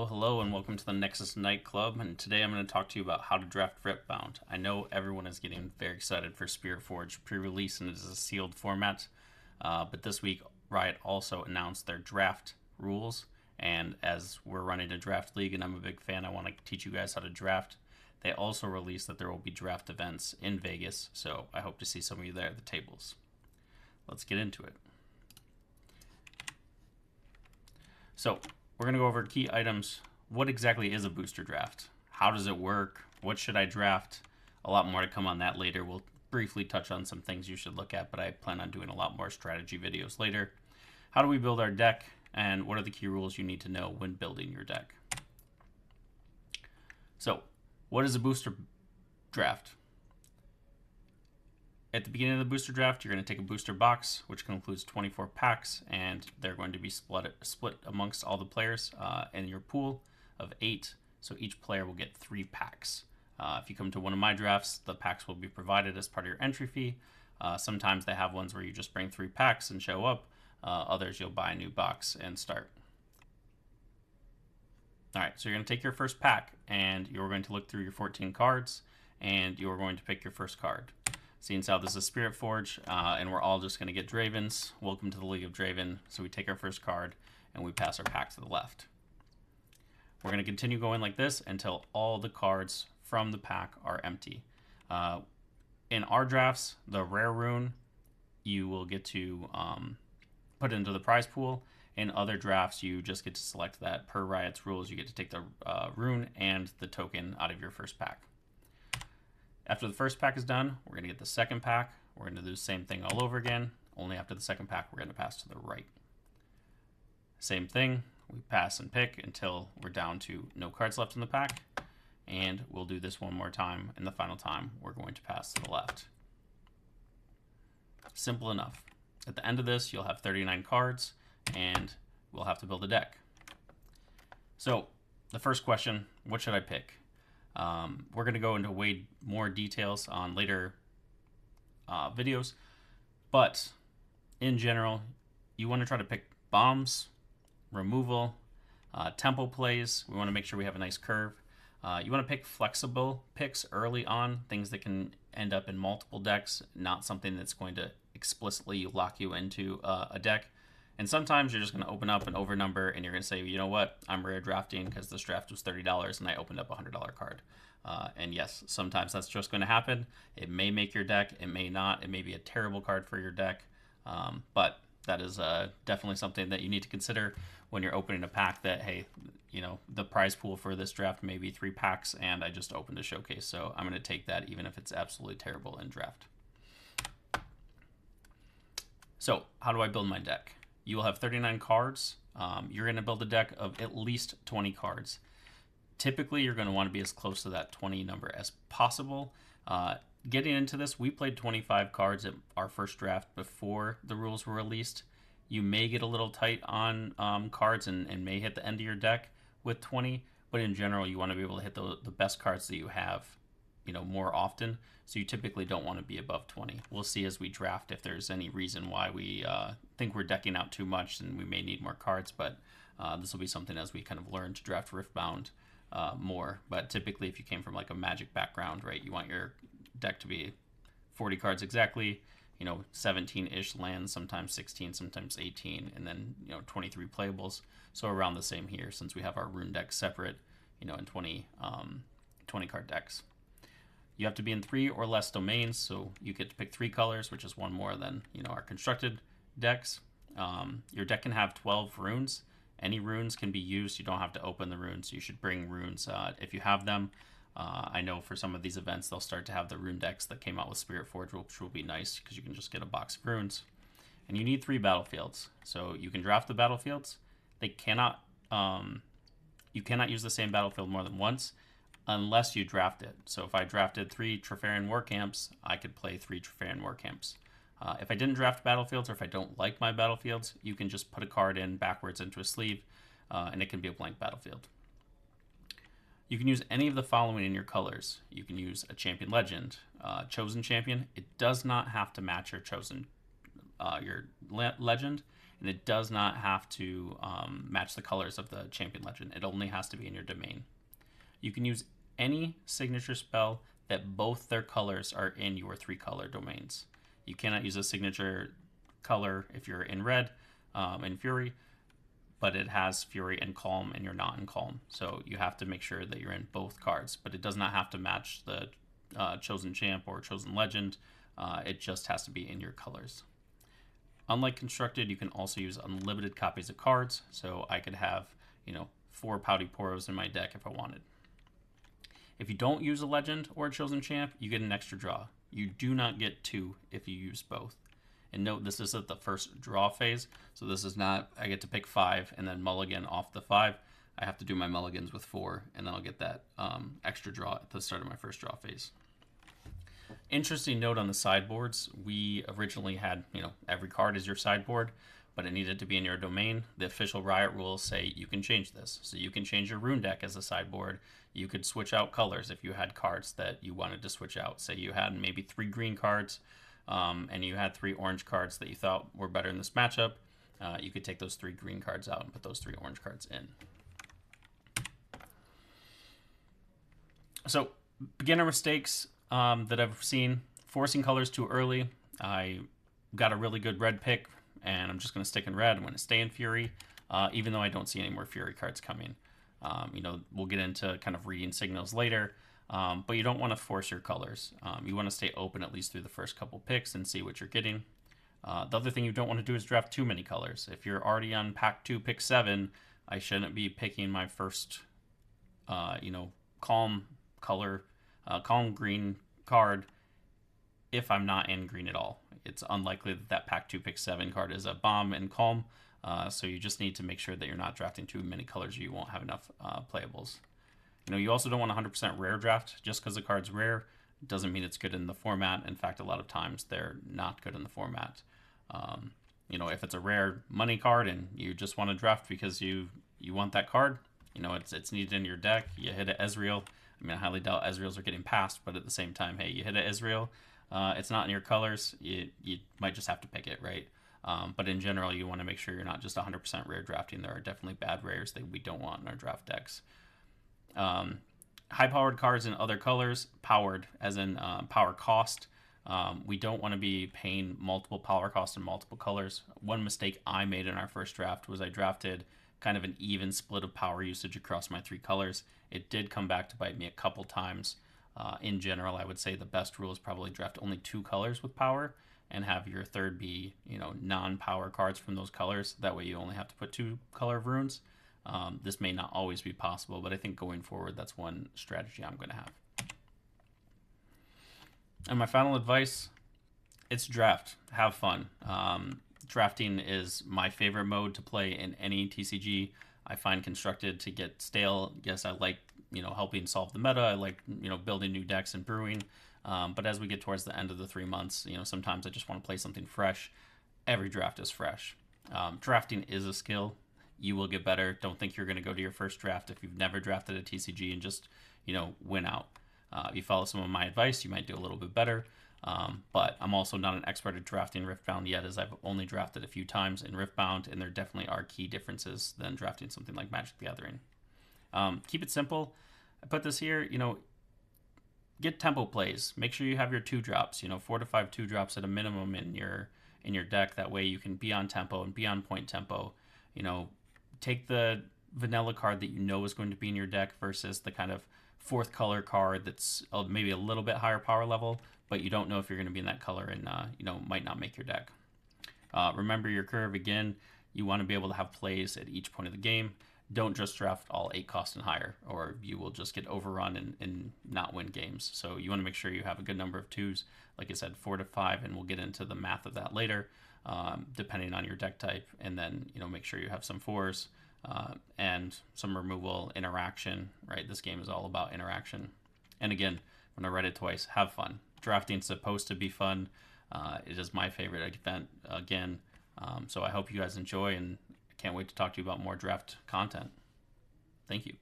Hello, and welcome to the Nexus Nightclub. And today I'm going to talk to you about how to draft Riftbound. I know everyone is getting very excited for Spirit Forge pre-release, and it is a sealed format. But this week, Riot also announced their draft rules. And as we're running a draft league, and I'm a big fan, I want to teach you guys how to draft. They also released that there will be draft events in Vegas, so I hope to see some of you there at the tables. Let's get into it. So we're going to go over key items. What exactly is a booster draft? How does it work? What should I draft? A lot more to come on that later. We'll briefly touch on some things you should look at, but I plan on doing a lot more strategy videos later. How do we build our deck? And what are the key rules you need to know when building your deck? So, what is a booster draft? At the beginning of the booster draft, you're going to take a booster box, which includes 24 packs, and they're going to be split amongst all the players in your pool of 8. So each player will get 3 packs. If you come to one of my drafts, the packs will be provided as part of your entry fee. Sometimes they have ones where you just bring 3 packs and show up. Others, you'll buy a new box and start. All right, so you're going to take your first pack, and you're going to look through your 14 cards, and you're going to pick your first card. Seeing as how this is Spirit Forge, and we're all just going to get Dravens. Welcome to the League of Draven. So we take our first card, and we pass our pack to the left. We're going to continue going like this until all the cards from the pack are empty. In our drafts, the rare rune, you will get to put into the prize pool. In other drafts, you just get to select that. Per Riot's rules, you get to take the rune and the token out of your first pack. After the first pack is done, we're going to get the second pack. We're going to do the same thing all over again. Only after the second pack, we're going to pass to the right. Same thing. We pass and pick until we're down to no cards left in the pack. And we'll do this one more time. And the final time, we're going to pass to the left. Simple enough. At the end of this, you'll have 39 cards, and we'll have to build a deck. So, the first question, what should I pick? We're going to go into way more details on later videos, but in general, you want to try to pick bombs, removal, tempo plays. We want to make sure we have a nice curve. You want to pick flexible picks early on, things that can end up in multiple decks, not something that's going to explicitly lock you into a deck. And sometimes you're just going to open up an overnumber and you're going to say, you know what, I'm rare drafting because this draft was $30 and I opened up a $100 card. And yes, sometimes that's just going to happen. It may make your deck, it may not. It may be a terrible card for your deck. But that is definitely something that you need to consider when you're opening a pack that, hey, you know, the prize pool for this draft may be 3 packs and I just opened a showcase. So I'm going to take that even if it's absolutely terrible in draft. So how do I build my deck? You will have 39 cards. You're going to build a deck of at least 20 cards. Typically, you're going to want to be as close to that 20 number as possible. Getting into this, we played 25 cards at our first draft before the rules were released. You may get a little tight on cards and may hit the end of your deck with 20, but in general, you want to be able to hit the best cards that you have, you know, more often. So you typically don't want to be above 20. We'll see as we draft if there's any reason why we think we're decking out too much and we may need more cards, but this will be something as we kind of learn to draft Riftbound more. But typically if you came from like a Magic background, right, you want your deck to be 40 cards exactly, you know, 17-ish lands, sometimes 16, sometimes 18, and then, you know, 23 playables. So around the same here since we have our rune deck separate, you know, in 20 card decks. You have to be in 3 or less domains, so you get to pick 3 colors, which is one more than, you know, our constructed decks. Your deck can have 12 runes. Any runes can be used. You don't have to open the runes. You should bring runes if you have them. I know for some of these events, they'll start to have the rune decks that came out with Spirit Forge, which will be nice because you can just get a box of runes. And you need 3 battlefields. So you can draft the battlefields. They cannot, you cannot use the same battlefield more than once, unless you draft it. So if I drafted 3 Treferian War Camps, I could play 3 Treferian War Camps. If I didn't draft battlefields, or if I don't like my battlefields, you can just put a card in backwards into a sleeve, and it can be a blank battlefield. You can use any of the following in your colors. You can use a champion legend, chosen champion. It does not have to match your chosen legend. and it does not have to match the colors of the champion legend. It only has to be in your domain. You can use any signature spell that both their colors are in your 3-color domains. You cannot use a signature color if you're in red in Fury, but it has Fury and Calm and you're not in Calm. So you have to make sure that you're in both cards, but it does not have to match the Chosen Champ or Chosen Legend. It just has to be in your colors. Unlike Constructed, you can also use unlimited copies of cards. So I could have, 4 Pouty Poros in my deck if I wanted. If you don't use a Legend or a Chosen Champ, you get an extra draw. You do not get 2 if you use both. And note, this is at the first draw phase, so this is not, I get to pick 5 and then mulligan off the 5. I have to do my mulligans with 4, and then I'll get that extra draw at the start of my first draw phase. Interesting note on the sideboards, we originally had, every card is your sideboard, but it needed to be in your domain. The official Riot rules say you can change this. So you can change your rune deck as a sideboard. You could switch out colors if you had cards that you wanted to switch out. Say you had maybe 3 green cards, and you had 3 orange cards that you thought were better in this matchup. You could take those 3 green cards out and put those 3 orange cards in. So, beginner mistakes that I've seen: forcing colors too early. I got a really good red pick, and I'm just going to stick in red. I'm going to stay in Fury, even though I don't see any more Fury cards coming. We'll get into kind of reading signals later, but you don't want to force your colors. You want to stay open at least through the first couple picks and see what you're getting. The other thing you don't want to do is draft too many colors. If you're already on pack 2, pick 7, I shouldn't be picking my first, calm color, calm green card if I'm not in green at all. It's unlikely that pack 2, pick 7 card is a bomb and calm. So you just need to make sure that you're not drafting too many colors or you won't have enough playables. You also don't want 100% rare draft. Just because the card's rare doesn't mean it's good in the format. In fact, a lot of times they're not good in the format. If it's a rare money card and you just want to draft because you want that card, it's needed in your deck. You hit an Ezreal. I highly doubt Ezreals are getting passed, but at the same time, hey, you hit an Ezreal. It's not in your colors. You might just have to pick it, right? But in general, you want to make sure you're not just 100% rare drafting. There are definitely bad rares that we don't want in our draft decks. High-powered cards in other colors, powered as in power cost. We don't want to be paying multiple power costs in multiple colors. One mistake I made in our first draft was I drafted kind of an even split of power usage across my 3 colors. It did come back to bite me a couple times. In general, I would say the best rule is probably draft only 2 colors with power and have your third be, non-power cards from those colors. That way you only have to put 2 color of runes. This may not always be possible, but I think going forward, that's one strategy I'm going to have. And my final advice, it's draft. Have fun. Drafting is my favorite mode to play in any TCG. I find Constructed to get stale. Yes, I like, helping solve the meta. I like, building new decks and brewing. But as we get towards the end of the 3 months, sometimes I just want to play something fresh. Every draft is fresh. Drafting is a skill. You will get better. Don't think you're going to go to your first draft if you've never drafted a TCG and just, win out. If you follow some of my advice, you might do a little bit better. But I'm also not an expert at drafting Riftbound yet, as I've only drafted a few times in Riftbound, and there definitely are key differences than drafting something like Magic the Gathering. Keep it simple. I put this here, get tempo plays. Make sure you have your 2-drops, 4 to 5 2-drops at a minimum in your deck. That way you can be on tempo and be on point tempo. Take the vanilla card that is going to be in your deck versus the kind of 4th color card that's maybe a little bit higher power level, but you don't know if you're going to be in that color and, might not make your deck. Remember your curve. Again, you want to be able to have plays at each point of the game. Don't just draft all 8 cost and higher, or you will just get overrun and not win games. So you want to make sure you have a good number of 2s, like I said, 4 to 5, and we'll get into the math of that later, depending on your deck type. And then, make sure you have some 4s and some removal, interaction, right? This game is all about interaction. And again, when I read it twice, have fun. Drafting's supposed to be fun. It is my favorite event again. So I hope you guys enjoy, and I can't wait to talk to you about more draft content. Thank you.